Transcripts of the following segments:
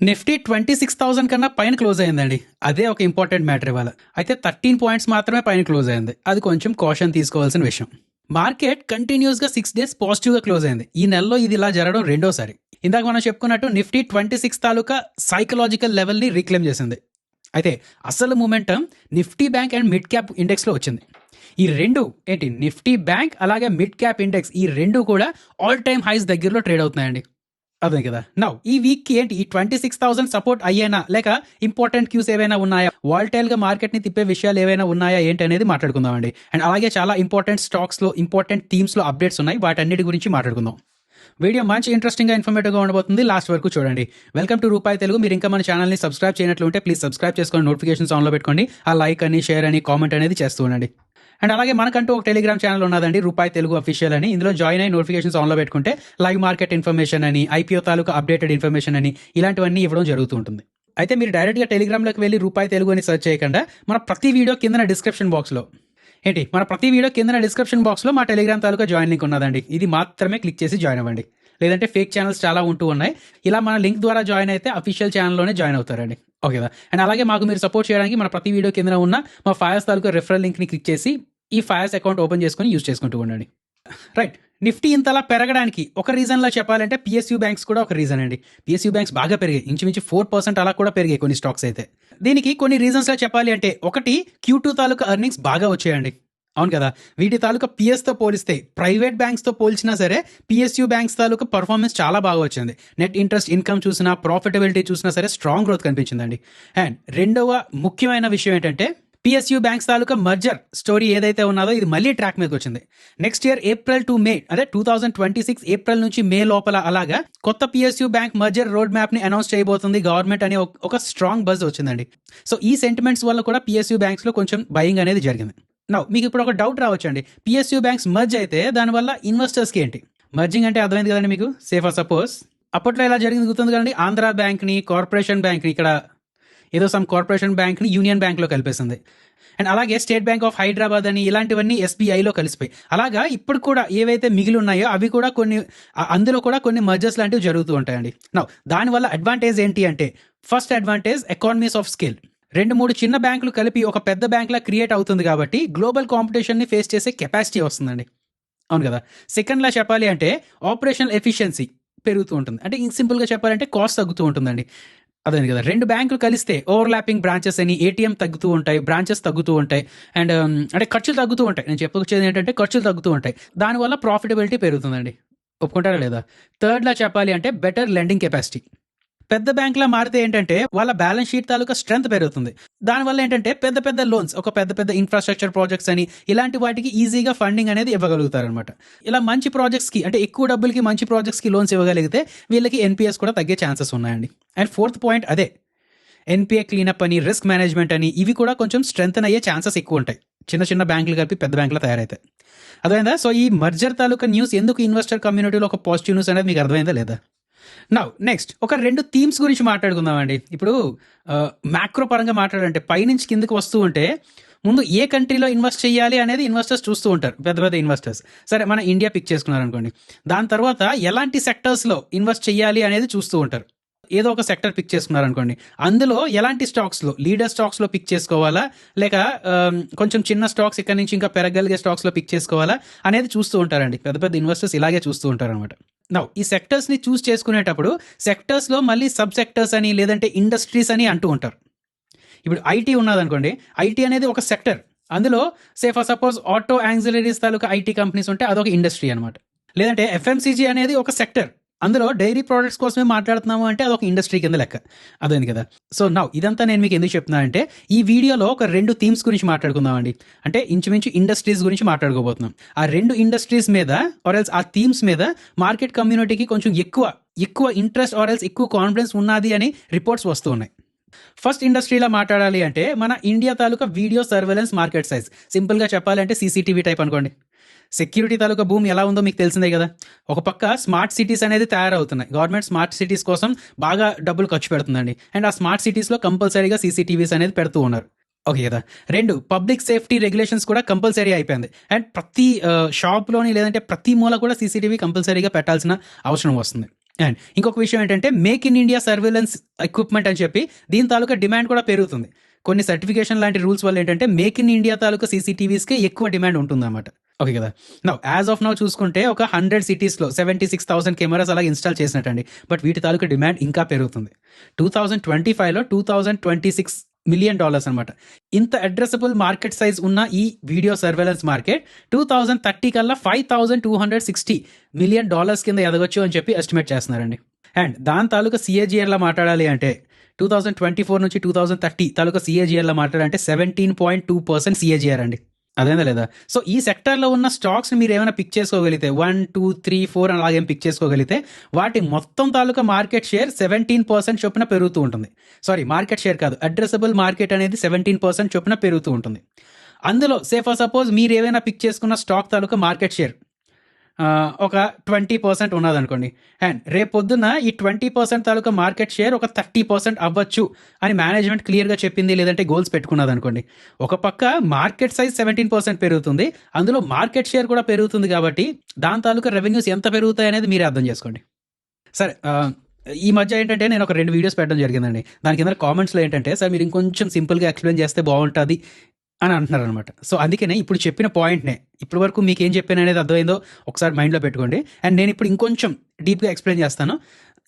Nifty 26,000 కన్నా పైన close అయిందండి. అదే ఒక ఇంపార్టెంట్ మ్యాటర్ ఇవాళ. అయితే 13 పాయింట్స్ మాత్రమే పైన క్లోజ్ అయింది. అది కొంచెం కాషన్ తీసుకోవాల్సిన విషయం. మార్కెట్ కంటిన్యూస్ గా 6 డేస్ పాజిటివ్ గా క్లోజ్ అయింది. ఈ నెలలో ఇది ఇలా జరగడం రెండోసారి. ఇందాక మనం చెప్పుకున్నట్టు నిఫ్టీ 26 తాలూకా సైకలాజికల్ లెవెల్ ని రీక్లెయిమ్ చేసింది. అయితే అసలు momentum Nifty bank and mid cap index లో వచ్చింది. ఈ రెండు ఏంటి, నిఫ్టీ బ్యాంక్ అలాగే మిడ్ క్యాప్ ఇండెక్స్, ఈ రెండు కూడా ఆల్ టైమ్ హైస్ దగ్గరలో ట్రేడ్ అవుతున్నాయండి. అదే కదా. నౌ ఈ వీక్ కి ఏంటి, ఈ 26,000 సపోర్ట్ అయ్యేనా లేక ఇంపార్టెంట్ క్యూస్ ఏవైనా ఉన్నాయా, వాల్టైల్ గా మార్కెట్ ని తిప్పే విషయాలు ఏవైనా ఉన్నాయా ఏంటి అనేది మాట్లాడుకుందామండి. అండ్ అలాగే చాలా ఇంపార్టెంట్ స్టాక్స్ లో, ఇంపార్టెంట్ థీమ్స్ లో అప్డేట్స్ ఉన్నాయి, వాటన్నిటి గురించి మాట్లాడుకుందాం. వీడియో మంచి ఇంట్రెస్టింగ్ గా ఇన్ఫర్మేటివ్ గా ఉండబోతుంది. లాస్ట్ వరకు చూడండి. వెల్కమ్ టు రూపాయి తెలుగు. మీరు ఇంకా మన ఛానల్ ని సబ్స్క్రైబ్ చేయనట్లుంటే ప్లీజ్ సబ్స్క్రైబ్ చేసుకొని నోటిఫికేషన్స్ ఆన్ లో పెట్టుకోండి. ఆ లైక్ అని, షేర్ అని, కామెంట్ అనేది చేస్తూ ఉండండి. అండ్ అలాగే మనకంటూ ఒక టెలిగ్రామ్ ఛానల్ ఉన్నదండి, రూపాయి తెలుగు అఫీషియల్ అని. ఇందులో జాయిన్ అయ్యి నోటిఫికేషన్స్ ఆన్లో పెట్టుకుంటే లైవ్ మార్కెట్ ఇన్ఫర్మేషన్ అని, ఐపీఓ తాలూకా అప్డేటెడ్ ఇన్ఫర్మేషన్ అని, ఇలాంటివన్నీ ఇవ్వడం జరుగుతూ ఉంటుంది. అయితే మీరు డైరెక్ట్గా టెలిగ్రామ్లోకి వెళ్ళి రూపాయి తెలుగు అని సెర్చ్ చేయకుండా మన ప్రతి వీడియో కింద డిస్క్రిప్షన్ బాక్స్లో మా టెలిగ్రామ్ తాలూకా జాయిన్ లింక్ ఉన్నదండి. ఇది మాత్రమే క్లిక్ చేసి జాయిన్ అవ్వండి. లేదంటే ఫేక్ ఛానల్స్ చాలా ఉంటూ ఉన్నాయి. ఇలా మన లింక్ ద్వారా జాయిన్ అయితే అఫీషియల్ ఛానల్లోనే జాయిన్ అవుతారండి. ఓకేదా. అండ్ అలాగే మాకు మీరు సపోర్ట్ చేయడానికి మన ప్రతి వీడియో కింద ఉన్న మా ఫైర్స్ తాలూకా రెఫరల్ లింక్ని క్లిక్ చేసి ఈ ఫైర్స్ అకౌంట్ ఓపెన్ చేసుకొని యూజ్ చేసుకుంటూ ఉండండి. రైట్. నిఫ్టీ ఇంతలా పెరగడానికి ఒక రీజన్లా చెప్పాలంటే పిఎస్యూ బ్యాంక్స్ కూడా ఒక రీజన్ అండి. పిఎస్యూ బ్యాంక్స్ బాగా పెరిగాయి, ఇంచుమించు 4% అలా కూడా పెరిగాయి కొన్ని స్టాక్స్ అయితే. దీనికి కొన్ని రీజన్స్లా చెప్పాలి అంటే, ఒకటి Q2 తాలూకా ఎర్నింగ్స్ బాగా వచ్చాయండి. అవును కదా. వీటి తాలూకా పిఎస్తో పోలిస్తే, ప్రైవేట్ బ్యాంక్స్తో పోల్చినా సరే పిఎస్యూ బ్యాంక్స్ తాలూకా పర్ఫార్మెన్స్ చాలా బాగా వచ్చింది. నెట్ ఇంట్రెస్ట్ ఇన్కమ్ చూసినా, ప్రాఫిటబిలిటీ చూసినా సరే స్ట్రాంగ్ గ్రోత్ కనిపించిందండి. అండ్ రెండవ ముఖ్యమైన విషయం ఏంటంటే, పిఎస్యూ బ్యాంక్స్ తాలూకా మర్జర్ స్టోరీ ఏదైతే ఉన్నదో ఇది మళ్ళీ ట్రాక్ మీదకి వచ్చింది. నెక్స్ట్ ఇయర్ ఏప్రిల్ టు మే, అంటే 2026 ఏప్రిల్ నుంచి మే లోపల అలాగా కొత్త PSU bank merger road map ని అనౌన్స్ చేయబోతుంది గవర్నమెంట్ అనే ఒక స్ట్రాంగ్ బజ్ వచ్చిందండి. సో ఈ సెంటిమెంట్స్ వల్ల కూడా పిఎస్యూ బ్యాంక్స్ లో కొంచెం బయింగ్ అనేది జరిగింది. నౌ మీకు ఇప్పుడు ఒక డౌట్ రావచ్చండి, పిఎస్యూ బ్యాంక్స్ మర్జ్ అయితే దానివల్ల ఇన్వెస్టర్స్కి ఏంటి? మర్జింగ్ అంటే అర్థమైంది కదండి మీకు. సేఫర్ సపోజ్ అప్పట్లో ఎలా జరిగింది గుర్తుంది కదండి, ఆంధ్ర బ్యాంక్ని, కార్పొరేషన్ బ్యాంక్ని, ఇక్కడ ఏదో సమ్ కార్పొరేషన్ బ్యాంక్ని యూనియన్ బ్యాంక్లో కలిపేసింది. అండ్ అలాగే స్టేట్ బ్యాంక్ ఆఫ్ హైదరాబాద్ అని, ఇలాంటివన్నీ ఎస్బీఐలో కలిసిపోయి, అలాగా ఇప్పుడు కూడా ఏవైతే మిగిలి ఉన్నాయో అవి కూడా కొన్ని, అందులో కూడా కొన్ని మర్జర్స్ లాంటివి జరుగుతూ ఉంటాయండి. నౌ దానివల్ల అడ్వాంటేజ్ ఏంటి అంటే, first advantage economies of scale. 2-3 చిన్న బ్యాంకులు కలిపి ఒక పెద్ద బ్యాంక్లా క్రియేట్ అవుతుంది కాబట్టి గ్లోబల్ కాంపిటీషన్ని ఫేస్ చేసే కెపాసిటీ వస్తుందండి. అవును కదా. సెకండ్లా చెప్పాలి అంటే ఆపరేషనల్ ఎఫిషియన్సీ పెరుగుతూ ఉంటుంది. అంటే సింపుల్గా చెప్పాలంటే కాస్ట్ తగ్గుతూ ఉంటుందండి. అదే కదా. 2 బ్యాంకులు కలిస్తే ఓవర్లాపింగ్ బ్రాంచెస్ అని, ఏటీఎం తగ్గుతూ ఉంటాయి, బ్రాంచెస్ తగ్గుతూ ఉంటాయి. అండ్ అంటే ఖర్చులు తగ్గుతూ ఉంటాయి. నేను చెప్పొచ్చేది ఏంటంటే ఖర్చులు తగ్గుతూ ఉంటాయి. దానివల్ల ప్రాఫిటబిలిటీ పెరుగుతుందండి. ఒప్పుకుంటారా లేదా? థర్డ్లా చెప్పాలి అంటే బెటర్ లెండింగ్ కెపాసిటీ. పెద్ద బ్యాంక్లా మారితే ఏంటంటే వాళ్ళ బ్యాలెన్స్ షీట్ తాలూకా స్ట్రెంత్ పెరుగుతుంది. దానివల్ల ఏంటంటే పెద్ద పెద్ద లోన్స్, ఒక పెద్ద పెద్ద ఇన్ఫ్రాస్ట్రక్చర్ ప్రాజెక్ట్స్ అని, ఇలాంటి వాటికి ఈజీగా ఫండింగ్ అనేది ఇవ్వగలుగుతారనమాట. ఇలా మంచి ప్రాజెక్ట్స్కి, అంటే ఎక్కువ డబ్బులకి మంచి ప్రాజెక్ట్స్కి లోన్స్ ఇవ్వగలిగితే వీళ్ళకి ఎన్పిఎస్ కూడా తగ్గే ఛాన్సెస్ ఉన్నాయండి. అండ్ ఫోర్త్ పాయింట్ అదే, ఎన్పిఏ క్లీనప్ అని, రిస్క్ మేనేజ్మెంట్ అని, ఇవి కూడా కొంచెం స్ట్రెంత్ అయ్యే ఛాన్సెస్ ఎక్కువ ఉంటాయి చిన్న చిన్న బ్యాంకులు కలిపి పెద్ద బ్యాంకులు తయారైతాయి. అర్థమైందా? సో ఈ మర్జర్ తాలూకా న్యూస్ ఎందుకు ఇన్వెస్టర్ కమ్యూనిటీలో ఒక పాజిటివ్ న్యూస్ అనేది మీకు అర్థమైందా లేదా? నౌ నెక్స్ట్ ఒక 2 థీమ్స్ గురించి మాట్లాడుకుందామండి. ఇప్పుడు మ్యాక్రో పరంగా మాట్లాడంటే, పైనుంచి కిందకి వస్తూ ఉంటే ముందు ఏ కంట్రీలో ఇన్వెస్ట్ చేయాలి అనేది ఇన్వెస్టర్స్ చూస్తూ ఉంటారు, పెద్ద పెద్ద ఇన్వెస్టర్స్. సరే, మన ఇండియా పిక్ చేసుకున్నారనుకోండి, దాని తర్వాత ఎలాంటి సెక్టర్స్లో ఇన్వెస్ట్ చేయాలి అనేది చూస్తూ ఉంటారు. ఏదో ఒక సెక్టర్ పిక్ చేసుకున్నారనుకోండి, అందులో ఎలాంటి స్టాక్స్లో, లీడర్ స్టాక్స్లో పిక్ చేసుకోవాలా, లేక కొంచెం చిన్న స్టాక్స్ ఇక్కడ నుంచి ఇంకా పెరగలిగే స్టాక్స్లో పిక్ చేసుకోవాలా అనేది చూస్తూ ఉంటారండి. పెద్ద పెద్ద ఇన్వెస్టర్స్ ఇలాగే చూస్తూ ఉంటారు అనమాట. నౌ ఈ సెక్టర్స్ని చూస్ చేసుకునేటప్పుడు సెక్టర్స్లో మళ్ళీ సబ్ సెక్టర్స్ అని, లేదంటే ఇండస్ట్రీస్ అని అంటూ ఉంటారు. ఇప్పుడు ఐటీ ఉన్నదనుకోండి, ఐటీ అనేది ఒక సెక్టర్. అందులో for suppose auto auxiliaries taluka IT companies ఉంటే అదొక ఇండస్ట్రీ అనమాట. లేదంటే ఎఫ్ఎంసీజీ అనేది ఒక సెక్టర్. అందులో డైరీ ప్రోడక్ట్స్ కోసమే మాట్లాడుతున్నాము అంటే అదొక ఇండస్ట్రీ కింద లెక్క. అదేంది కదా. సో నౌ ఇదంతా నేను మీకు ఎందుకు చెప్తున్నా అంటే, ఈ వీడియోలో ఒక 2 థీమ్స్ గురించి మాట్లాడుకుందామండి. అంటే ఇంచుమించు ఇండస్ట్రీస్ గురించి మాట్లాడుకోబోతున్నాం. ఆ 2 ఇండస్ట్రీస్ మీద ఆర్ఎల్స్ ఆ థీమ్స్ మీద మార్కెట్ కమ్యూనిటీకి కొంచెం ఎక్కువ ఇంట్రెస్ట్ ఆర్ఎల్స్ ఎక్కువ కాన్ఫిడెన్స్ ఉన్నది అని రిపోర్ట్స్ వస్తూ ఉన్నాయి. ఫస్ట్ ఇండస్ట్రీలో మాట్లాడాలి అంటే, మన ఇండియా తాలూకా వీడియో సర్వేలెన్స్ మార్కెట్ సైజ్. సింపుల్గా చెప్పాలంటే సీసీటీవీ టైప్ అనుకోండి. సెక్యూరిటీ తాలూకా భూమి ఎలా ఉందో మీకు తెలిసిందే కదా. ఒక పక్క స్మార్ట్ సిటీస్ అనేది తయారవుతున్నాయి. గవర్నమెంట్ స్మార్ట్ సిటీస్ కోసం బాగా డబ్బులు ఖర్చు పెడుతుందండి. అండ్ ఆ స్మార్ట్ సిటీస్లో కంపల్సరీగా సీసీటీవీస్ అనేది పెడుతూ ఉన్నారు. ఓకే కదా. 2, పబ్లిక్ సేఫ్టీ రెగ్యులేషన్స్ కూడా కంపల్సరీ అయిపోయింది. అండ్ ప్రతి షాప్లోని, లేదంటే ప్రతి మూల కూడా సీసీటీవీ కంపల్సరీగా పెట్టాల్సిన అవసరం వస్తుంది. అండ్ ఇంకొక విషయం ఏంటంటే make in India surveillance equipment అని చెప్పి దీని తాలూకా డిమాండ్ కూడా పెరుగుతుంది. కొన్ని సర్టిఫికేషన్ లాంటి రూల్స్ వల్ల ఏంటంటే మేక్ ఇన్ ఇండియా తాలూకా సీసీటీవీస్కి ఎక్కువ డిమాండ్ ఉంటుంది అన్నమాట. ఓకే కదా. నౌ యాజ్ ఆఫ్ నౌ చూసుకుంటే ఒక 100 సిటీస్లో 76,000 కెమెరాస్ అలాగే ఇన్స్టాల్ చేసినట్టండి. బట్ వీటి తాలూకా డిమాండ్ ఇంకా పెరుగుతుంది. 2025లో $2,026 మిలియన్ అనమాట. ఇంత అడ్రసబుల్ మార్కెట్ సైజ్ ఉన్న ఈ వీడియో సర్వేలెన్స్ మార్కెట్ 2030 కల్లా $5,260 మిలియన్ కింద ఎదగొచ్చు అని చెప్పి ఎస్టిమేట్ చేస్తున్నారండి. అండ్ దాని తాలూకా సిఏజిఆర్లా మాట్లాడాలి అంటే 2024 నుంచి 2030 తాలూకా సిఏజిఆర్లా మాట్లాడాలంటే 17.2% సిఏజిఆర్ అండి. అదేనా లేదా? సో ఈ సెక్టర్లో ఉన్న స్టాక్స్ని మీరు ఏమైనా పిక్ చేసుకోగలిగితే 1, 2, 3, 4 అలాగేం పిక్ చేసుకోగలిగితే వాటి మొత్తం తాలూకా మార్కెట్ షేర్ 17% చొప్పున పెరుగుతూ ఉంటుంది. సారీ, మార్కెట్ షేర్ కాదు, అడ్రసబుల్ మార్కెట్ అనేది 17% చొప్పున పెరుగుతూ ఉంటుంది. అందులో ఫర్ సపోజ్ మీరు ఏమైనా పిక్ చేసుకున్న స్టాక్ తాలూకా మార్కెట్ షేర్ ఒక 20% ఉన్నదనుకోండి. అండ్ రేపొద్దున ఈ 20% తాలూకా మార్కెట్ షేర్ ఒక 30% అవ్వచ్చు అని మేనేజ్మెంట్ క్లియర్గా చెప్పింది, లేదంటే గోల్స్ పెట్టుకున్నది అనుకోండి. ఒక పక్క మార్కెట్ సైజ్ 17% పెరుగుతుంది, అందులో మార్కెట్ షేర్ కూడా పెరుగుతుంది. కాబట్టి దాని తాలూకా రెవెన్యూస్ ఎంత పెరుగుతాయి అనేది మీరే అర్థం చేసుకోండి. సరే, ఈ మధ్య ఏంటంటే నేను ఒక 2 వీడియోస్ పెట్టడం జరిగిందండి. దాని కింద కామెంట్స్లో ఏంటంటే సార్ మీరు ఇంకొంచెం సింపుల్గా ఎక్స్ప్లెయిన్ చేస్తే బాగుంటుంది అని అంటున్నారు అనమాట. సో అందుకనే ఇప్పుడు చెప్పిన పాయింట్నే ఇప్పటి వరకు మీకు ఏం చెప్పాను అనేది అర్థమైందో ఒకసారి మైండ్లో పెట్టుకోండి. అండ్ నేను ఇప్పుడు ఇంకొంచెం డీప్గా ఎక్స్ప్లెయిన్ చేస్తాను.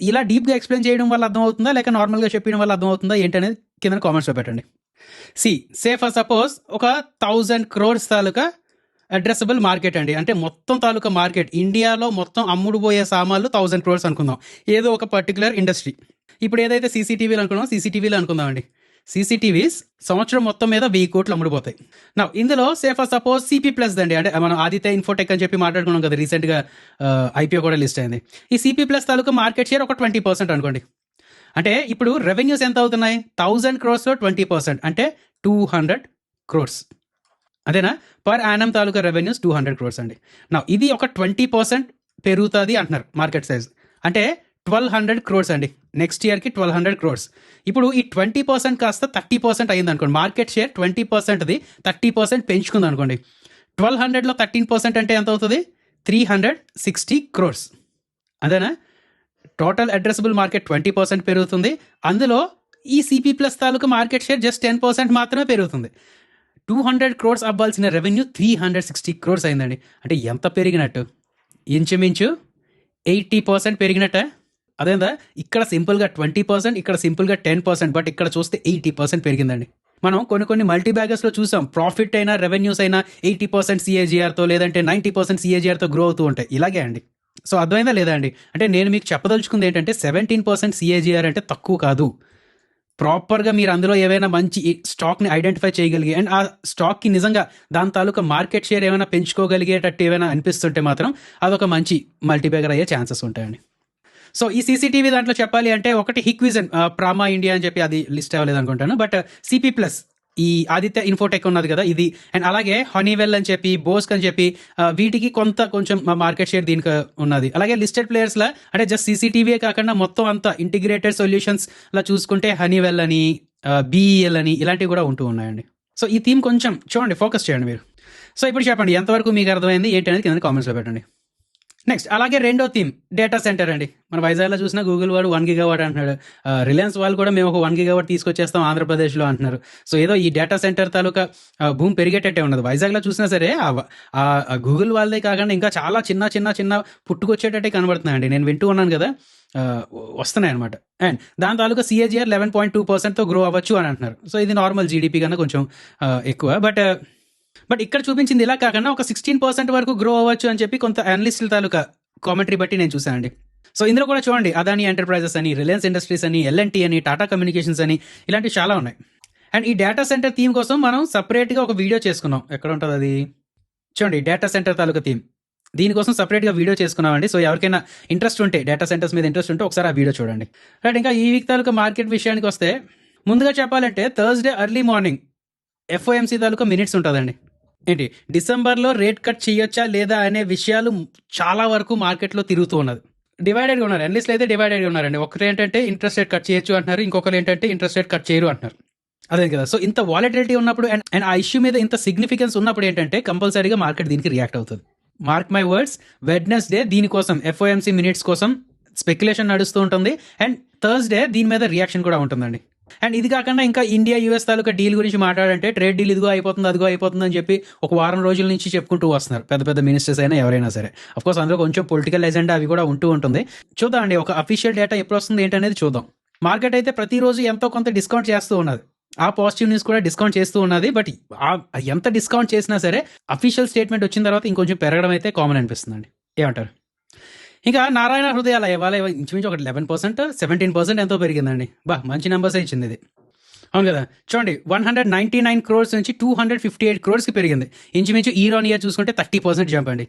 ఇలా డీప్గా ఎక్స్ప్లెయిన్ చేయడం వల్ల అర్థమవుతుందా లేక నార్మల్గా చెప్పడం వల్ల అర్థమవుతుందా ఏంటనేది కింద కామెంట్స్లో పెట్టండి. ఫర్ సపోజ్ ఒక 1,000 crores తాలూకా అడ్రసబుల్ మార్కెట్ అండి. అంటే మొత్తం తాలూకా మార్కెట్ ఇండియాలో మొత్తం అమ్ముడు పోయే సామాన్లు 1,000 crores అనుకుందాం, ఏదో ఒక పర్టికులర్ ఇండస్ట్రీ. ఇప్పుడు ఏదైతే సీసీటీవీలు అనుకుందాం అండి. సీసీటీవీస్ సంవత్సరం మొత్తం మీద 1,000 కోట్లు అమ్ముడుపోతాయి. నా ఇందులో ఫర్ సపోజ్ సిపి ప్లస్ దండి, అంటే మనం ఆదిత్య ఇన్ఫోటెక్ అని చెప్పి మాట్లాడుకున్నాం కదా, రీసెంట్గా ఐపీఓ కూడా లిస్ట్ అయింది. ఈ సిపి ప్లస్ తాలూకా మార్కెట్ షేర్ ఒక 20% అనుకోండి. అంటే ఇప్పుడు రెవెన్యూస్ ఎంత అవుతున్నాయి? 1,000 crores 20% అంటే 200 crores. అదేనా? పర్ యానం తాలూకా రెవెన్యూస్ 200 crores అండి. నా ఇది ఒక 20% పెరుగుతుంది అంటున్నారు మార్కెట్ సైజ్, అంటే 1,200 crores అండి. నెక్స్ట్ ఇయర్కి 1,200 crores. ఇప్పుడు ఈ 20% కాస్త 30% అయింది అనుకోండి. మార్కెట్ షేర్ 20%ది 30% పెంచుకుంది అనుకోండి. 1,200లో 13% అంటే ఎంత అవుతుంది? 360 crores. అదేనా? టోటల్ అడ్రసబుల్ మార్కెట్ 20% పెరుగుతుంది. అందులో ఈ సిపి ప్లస్ తాలూకా మార్కెట్ షేర్ జస్ట్ 10% మాత్రమే పెరుగుతుంది. 200 crores అవ్వాల్సిన రెవెన్యూ 360 crores అయిందండి. అంటే ఎంత పెరిగినట్టు? ఇంచుమించు 80% పెరిగినట్ట. అదేందా? ఇక్కడ సింపుల్గా 20%, ఇక్కడ సింపుల్గా 10%, బట్ ఇక్కడ చూస్తే 80% పెరిగిందండి. మనం కొన్ని మల్టీ బ్యాగర్స్లో చూసాం, ప్రాఫిట్ అయినా రెవెన్యూస్ అయినా 80% సిఏజిఆర్తో లేదంటే 90% సిఏజిఆర్తో గ్రో అవుతూ ఉంటాయి. ఇలాగే అండి. సో అర్థమైందా లేదా అండి? అంటే నేను మీకు చెప్పదలుచుకుంది ఏంటంటే 17% సిఏజిఆర్ అంటే తక్కువ కాదు. ప్రాపర్గా మీరు అందులో ఏవైనా మంచి స్టాక్ని ఐడెంటిఫై చేయగలిగి అండ్ ఆ స్టాక్కి నిజంగా దాని తాలూకా మార్కెట్ షేర్ ఏమైనా పెంచుకోగలిగేటట్టు ఏమైనా అనిపిస్తుంటే మాత్రం అదొక మంచి మల్టీబ్యాగర్ అయ్యే ఛాన్సెస్ ఉంటాయండి. సో ఈ సీసీటీవీ దాంట్లో చెప్పాలి అంటే ఒకటి హిక్విజన్, ప్రామా ఇండియా అని చెప్పి అది లిస్ట్ అవ్వలేదు అనుకుంటాను. బట్ సిపి ప్లస్ ఈ ఆదిత్య ఇన్ఫోటెక్ ఉన్నది కదా ఇది, అండ్ అలాగే హనీవెల్ అని చెప్పి, బోస్క్ అని చెప్పి వీటికి కొంచెం మార్కెట్ షేర్ దీనికి ఉన్నది. అలాగే లిస్టెడ్ ప్లేయర్స్లా అంటే జస్ట్ సీసీటీవీ కాకుండా మొత్తం అంతా ఇంటిగ్రేటెడ్ సొల్యూషన్స్ లా చూసుకుంటే హనీవెల్ అని, బీఈఎల్ అని ఇలాంటివి కూడా ఉంటూ ఉన్నాయండి. సో ఈ థీమ్ కొంచెం చూడండి, ఫోకస్ చేయండి మీరు. సో ఇప్పుడు చెప్పండి ఎంతవరకు మీకు అర్థమైంది ఏంటి అనేది కింద కామెంట్స్లో పెట్టండి. నెక్స్ట్ అలాగే రెండో థీమ్ డేటా సెంటర్ అండి. మన వైజాగ్లో చూసినా గూగుల్ వాడు 1 GW అంటున్నాడు. రిలయన్స్ వాళ్ళు కూడా మేము ఒక 1 GW తీసుకొచ్చేస్తాం ఆంధ్రప్రదేశ్లో అంటున్నారు. సో ఏదో ఈ డేటా సెంటర్ తాలూకా భూమి పెరిగేటట్టే ఉన్నది. వైజాగ్లో చూసినా సరే గూగుల్ వాళ్ళదే కాకుండా ఇంకా చాలా చిన్న పుట్టుకొచ్చేటట్టే కనబడుతున్నాయండి. నేను వింటూ ఉన్నాను కదా, వస్తున్నాయి అనమాట. అండ్ దాని తాలూకా సిఏజిఆర్ 11.2%తో గ్రో అవ్వచ్చు అని అంటున్నారు. సో ఇది నార్మల్ జీడిపి కన్నా కొంచెం ఎక్కువ. బట్ ఇక్కడ చూపించింది ఇలా కాకుండా ఒక 16% వరకు గ్రో అవ్వచ్చు అని చెప్పి కొంత అనలిస్టుల తాలూకా కామెంటరీ బట్టి నేను చూసానండి. సో ఇందులో కూడా చూడండి, అదాని ఎంటర్ప్రైజెస్ అని, రిలయన్స్ ఇండస్ట్రీస్ అని, ఎల్ఎన్టీ అని, టాటా కమ్యూనికేషన్స్ అని ఇలాంటివి చాలా ఉన్నాయి. అండ్ ఈ డేటా సెంటర్ థీమ్ కోసం మనం సపరేట్గా ఒక వీడియో చేసుకున్నాం. ఎక్కడ ఉంటుంది అది? చూడండి, డేటా సెంటర్ తాలూకా థీమ్ దీనికోసం సపరేట్గా వీడియో చేసుకున్నామండి. సో ఎవరికైనా ఇంట్రెస్ట్ ఉంటే, డేటా సెంటర్స్ మీద ఇంట్రెస్ట్ ఉంటే ఒకసారి ఆ వీడియో చూడండి. రైట్, ఇంకా ఈ వీక్ తాలూకా మార్కెట్ విషయానికి వస్తే ముందుగా చెప్పాలంటే థర్స్డే ఎర్లీ మార్నింగ్ ఎఫ్ఓఎంసీ తాలూకా మినిట్స్ ఉంటుందండి. ఏంటి డిసెంబర్లో రేట్ కట్ చేయొచ్చా లేదా అనే విషయాలు చాలా వరకు మార్కెట్లో తిరుగుతూ ఉన్నది. డివైడెడ్గా ఉన్నారు, అనలిస్టులు అయితే డివైడెడ్గా ఉన్నారండి. ఒకరు ఏంటంటే ఇంట్రెస్ట్ రేట్ కట్ చేయొచ్చు అంటున్నారు, ఇంకొకరు ఏంటంటే ఇంట్రెస్ట్ రేట్ కట్ చేయరు అంటున్నారు. అదే కదా. సో ఇంత వాలటిలిటీ ఉన్నప్పుడు అండ్ ఆ ఇష్యూ మీద ఇంత సిగ్నిఫికెన్స్ ఉన్నప్పుడు ఏంటంటే కంపల్సరీగా మార్కెట్ దీనికి రియాక్ట్ అవుతుంది. మార్క్ మై వర్డ్స్, వెడ్నెస్డే దీనికోసం ఎఫ్ఓఎంసీ మినిట్స్ కోసం స్పెక్యులేషన్ నడుస్తూ ఉంటుంది. అండ్ థర్స్డే దీని మీద రియాక్షన్ కూడా ఉంటుందండి. అండ్ ఇది కాకుండా ఇంకా ఇండియా యూఎస్ తాలూకా డీల్ గురించి మాట్లాడంటే ట్రేడ్ డీల్ ఇదిగో అయిపోతుంది అదిగో అయిపోతుంది అని చెప్పి ఒక వారం రోజుల నుంచి చెప్పుకుంటూ వస్తున్నారు పెద్ద పెద్ద మినిస్టర్స్ అయినా ఎవరైనా సరే. అఫ్కోర్స్ అందులో కొంచెం పొలిటికల్ ఎజెండా అవి కూడా ఉంటూ ఉంటుంది. చూద్దామండి ఒక అఫీషియల్ డేటా ఎప్పుడు వస్తుంది ఏంటనేది చూద్దాం. మార్కెట్ అయితే ప్రతిరోజు ఎంతో కొంత డిస్కౌంట్ చేస్తూ ఉన్నది. ఆ పాజిటివ్ న్యూస్ కూడా డిస్కౌంట్ చేస్తూ ఉన్నది. బట్ ఎంత డిస్కౌంట్ చేసినా సరే అఫీషియల్ స్టేట్మెంట్ వచ్చిన తర్వాత ఇంకొంచెం పెరగడం అయితే కామన్ అనిపిస్తుందండి. ఏమంటారు? ఇంకా నారాయణ హృదయాల ఇవాళ ఇంచుమించు ఒక 11%, 17% ఎంతో పెరిగిందండి. మంచి నెంబర్స్ ఇచ్చింది ఇది. అవును కదా, చూడండి 199 crores నుంచి 258 crores పెరిగింది. ఇంచుమించు ఇయర్ ఆన్ ఇయర్ చూసుకుంటే 30% జంప్ అండి.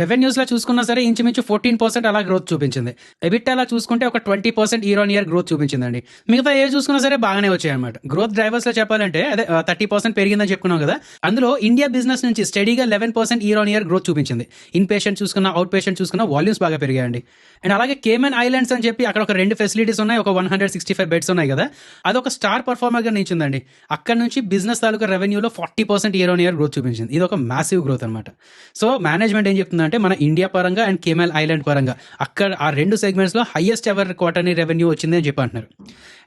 రెవెన్యూస్లో చూసుకున్నా సరే ఇంచుమించు 14% అలా గ్రోత్ చూపించింది. ఎబిటాలా చూసుకుంటే ఒక 20% ఇయర్ ఆన్ ఇయర్ గ్రోత్ చూపించిందండి. మిగతా ఏ చూసుకున్నా సరే బాగానే వచ్చాయి అనమాట. గ్రోత్ డ్రైవర్స్లో చెప్పాలంటే అదే 30% పెరిగిందని చెప్పుకున్నాం కదా, అందులో ఇండియా బిజినెస్ నుంచి స్టడీగా 11% ఇయర్ ఆన్ ఇయర్ గ్రోత్ చూపించింది. ఇన్ పేషెంట్ చూసుకున్నా అవుట్ పేషెంట్ చూసుకున్నా వాల్యూమ్స్ బాగా పెరిగాయండి. అండ్ అలాగే కేమెన్ ఐలాండ్స్ అని చెప్పి అక్కడ ఒక 2 ఫెసిలిటీస్ ఉన్నాయి, ఒక 165 బెడ్స్ ఉన్నాయి కదా, అదొక స్టార్ పర్ఫార్మర్గా నిలిచిందండి. అక్కడ నుంచి బిజినెస్ తాలూకా రెవెన్యూలో 40% ఇయర్ ఆన్ ఇయర్ గ్రోత్ చూపించింది. ఇది ఒక మ్యాసివ్ గ్రోత్ అనమాట. సో మేనేజ్మెంట్ ఏం చెప్తుంది అంటే మన ఇండియా పరంగా అండ్ కేమెల్ ఐలాండ్ పరంగా అక్కడ ఆ 2 సెగ్మెంట్స్లో హైయెస్ట్ ఎవర్ క్వార్టర్లీ రెవెన్యూ వచ్చింది అని చెప్పి అంటున్నారు.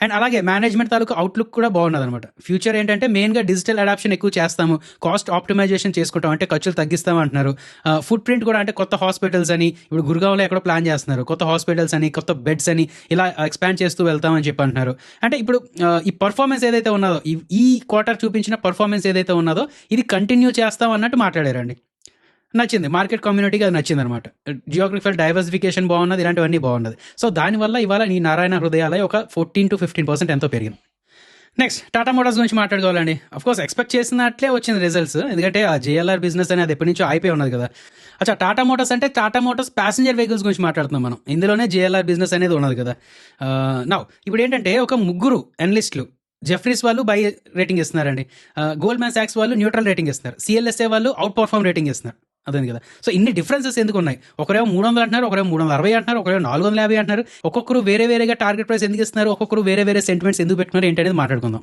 అండ్ అలాగే మేనేజ్మెంట్ తాలూకు అవుట్లుక్ కూడా బాగున్నది అనమాట. ఫ్యూచర్ ఏంటంటే మెయిన్గా డిజిటల్ అడాప్షన్ ఎక్కువ చేస్తాము, కాస్ట్ ఆప్టిమైజేషన్ చేసుకుంటాం, అంటే ఖర్చులు తగ్గిస్తాం అంటున్నారు. ఫుట్ ప్రింట్ కూడా అంటే కొత్త హాస్పిటల్స్ అని ఇప్పుడు గుర్గావ్లో ఎక్కడో ప్లాన్ చేస్తున్నారు, కొత్త హాస్పిటల్స్ అని కొత్త బెడ్స్ అని ఇలా ఎక్స్పాండ్ చేస్తూ వెళ్తామని చెప్పి అంటున్నారు. అంటే ఇప్పుడు ఈ పర్ఫార్మెన్స్ ఏదైతే ఉన్నదో ఈ క్వార్టర్ చూపించిన పర్ఫార్మెన్స్ ఏదైతే ఉన్నదో ఇది కంటిన్యూ చేస్తాం అన్నట్టు మాట్లాడారండి. నచ్చింది, మార్కెట్ కమ్యూనిటీకి అది నచ్చింది అనమాట. జియోగ్రఫికల్ డైవర్సిఫికేషన్ బాగున్నది, ఇలాంటివన్నీ బాగున్నది. సో దానివల్ల ఇవాళ ఈ నారాయణ హృదయాలయ ఒక 14 to 15% ఎంతో పెరిగింది. నెక్స్ట్ టాటా మోటార్స్ గురించి మాట్లాడుకోవాలండి. అఫ్కోర్స్ ఎక్స్పెక్ట్ చేసినట్లే వచ్చింది రిజల్ట్స్, ఎందుకంటే ఆ జేఎల్ఆర్ బిజినెస్ అనేది ఎప్పటి నుంచో అయిపోయి ఉన్నది కదా. అచ్చా, టాటా మోటార్స్ అంటే టాటా మోటార్స్ ప్యాసింజర్ వెహికల్స్ గురించి మాట్లాడుతున్నాం మనం. ఇందులోనే జేఎల్ఆర్ బిజినెస్ అనేది ఉన్నది కదా. ఇప్పుడు ఏంటంటే ఒక ముగ్గురు అనలిస్టులు జెఫ్రీస్ వాళ్ళు బై రేటింగ్ ఇస్తున్నారండి, గోల్డ్మ్యాన్ సాక్స్ వాళ్ళు న్యూట్రల్ రేటింగ్ ఇస్తున్నారు, సిఎల్ఎస్ఏ వాళ్ళు అవుట్ పర్ఫార్మ్ రేటింగ్ ఇస్తున్నారు. అదే కదా. సో ఇన్ని డిఫరెన్సెస్ ఎందుకు ఉన్నాయి? ఒకరేమో 300 అంటున్నారు, ఒకరేమో 360 అంటున్నారు, ఒకరేమో 450 అంటున్నారు. ఒక్కొక్కరు వేరే వేరేగా టార్గెట్ ప్రైస్ ఎందుకు ఇస్తున్నారు, ఒక్కొక్కరు వేరే వేరే సెంటిమెంట్స్ ఎందుకు పెట్టుకున్నారు ఏంటనేది మాట్లాడుకుందాం.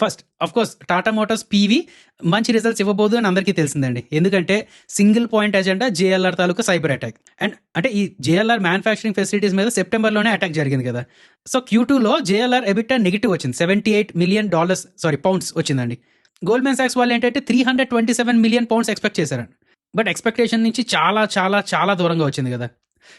First of course Tata Motors PV మంచి రిజల్ట్స్ ఇవ్వబోదు అని అందరికీ తెలిసిందండి. ఎందుకంటే single point agenda JLR taluka cyber attack. And అంటే ఈ జేఎల్ఆర్ మ్యానుఫ్యాక్చరింగ్ ఫెసిలిటీస్ మీద సెప్టెంబర్లోనే అటాక్ జరిగింది కదా. సో Q2లో జేఎల్ఆర్ ఎబిటా నెగిటివ్ వచ్చింది, $78 million పౌండ్స్ వచ్చిందండి. గోల్డ్మ్యాన్ సాక్స్ వాళ్ళు ఏంటంటే $327 million ఎక్స్పెక్ట్ చేశారండి. బట్ ఎక్స్పెక్టేషన్ నుంచి చాలా చాలా చాలా దూరంగా వచ్చింది కదా.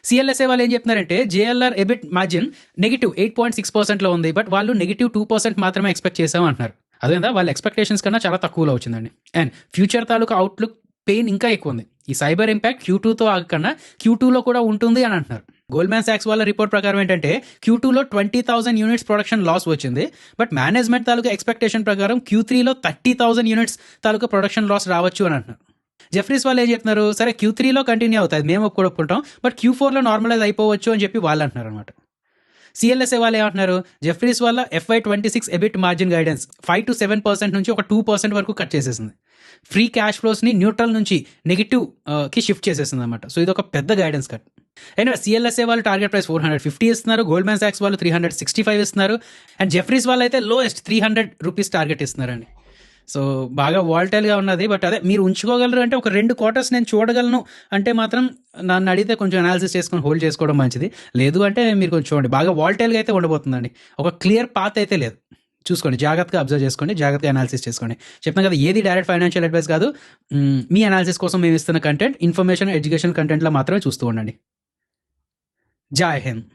సిఎల్ఎస్ఏ వాళ్ళు ఏం చెప్తున్నారంటే జేఎల్ఆర్ ఎబిట్ మార్జిన్ నెగిటివ్ 8.6%లో ఉంది, బట్ వాళ్ళు -2% మాత్రమే ఎక్స్పెక్ట్ చేసాం అంటున్నారు. అదేందా వాళ్ళ ఎక్స్పెక్టేషన్స్ కన్నా చాలా తక్కువలో వచ్చిందండి. And future taluka outlook pain ఇంకా ఎక్కువ ఉంది. ఈ సైబర్ ఇంపాక్ట్ Q2తో ఆగకుండా Q2లో కూడా ఉంటుంది అని అంటున్నారు. గోల్డ్మ్యాన్ సాక్స్ వాళ్ళ రిపోర్ట్ ప్రకారం ఏంటంటే Q2లో 20,000 యూనిట్స్ ప్రొడక్షన్ లాస్ వచ్చింది, బట్ మేనేజ్మెంట్ తాలూకా ఎక్స్పెక్టేషన్ ప్రకారం Q3లో 30,000 యూనిట్స్ తాలూకా ప్రొడక్షన్ లాస్ రావచ్చు అని అంటున్నారు. జెఫ్రీస్ వాళ్ళు ఏం చెప్తున్నారు, సరే Q3లో కంటిన్యూ అవుతుంది మేము ఒప్పుకుంటాం, బట్ Q4లో నార్మలైజ్ అయిపోవచ్చు అని చెప్పి వాళ్ళు అంటున్నారు అనమాట. సిఎల్ఎస్ఏ వాళ్ళు ఏమంటున్నారు, జెఫ్రీస్ వల్ల FY26 ఎబిట్ మార్జిన్ గైడెన్స్ 5 to 7% నుంచి ఒక 2% వరకు కట్ చేసేసింది. ఫ్రీ క్యాష్ ఫ్లోస్ని న్యూట్రల్ నుంచి నెగిటివ్కి షిఫ్ట్ చేసేసింది అనమాట. సో ఇది ఒక పెద్ద గైడెన్స్ కట్. అండ్ సిఎల్ఎస్ఏ వాళ్ళు టార్గెట్ ప్రైస్ 450 ఇస్తున్నారు, గోల్డ్మ్యాన్ సాక్స్ వాళ్ళు 365 ఇస్తున్నారు, అండ్ జెఫ్రీస్ వాళ్ళు అయితే లోయెస్ట్ ₹300 టార్గెట్ ఇస్తున్నారండి. సో బాగా వాల్టైల్గా ఉన్నది. బట్ అదే మీరు ఉంచుకోగలరు అంటే ఒక 2 quarters నేను చూడగలను అంటే మాత్రం నన్ను అడిగితే కొంచెం అనాలిసిస్ చేసుకొని హోల్డ్ చేసుకోవడం మంచిది. లేదు అంటే మీరు కొంచెం చూడండి, బాగా వాల్టైల్గా అయితే ఉండబోతుందండి. ఒక క్లియర్ పాత్ అయితే లేదు. చూసుకోండి, జాగ్రత్తగా అబ్జర్వ్ చేసుకోండి, జాగ్రత్తగా అనాలిసిస్ చేసుకోండి. చెప్పిన కదా, ఏది డైరెక్ట్ ఫైనాన్షియల్ అడ్వైస్ కాదు. మీ అనాలిసిస్ కోసం మేము ఇస్తున్న కంటెంట్ ఇన్ఫర్మేషన్ ఎడ్యుకేషన్ కంటెంట్లో మాత్రమే చూస్తూ ఉండండి. జై హింద్.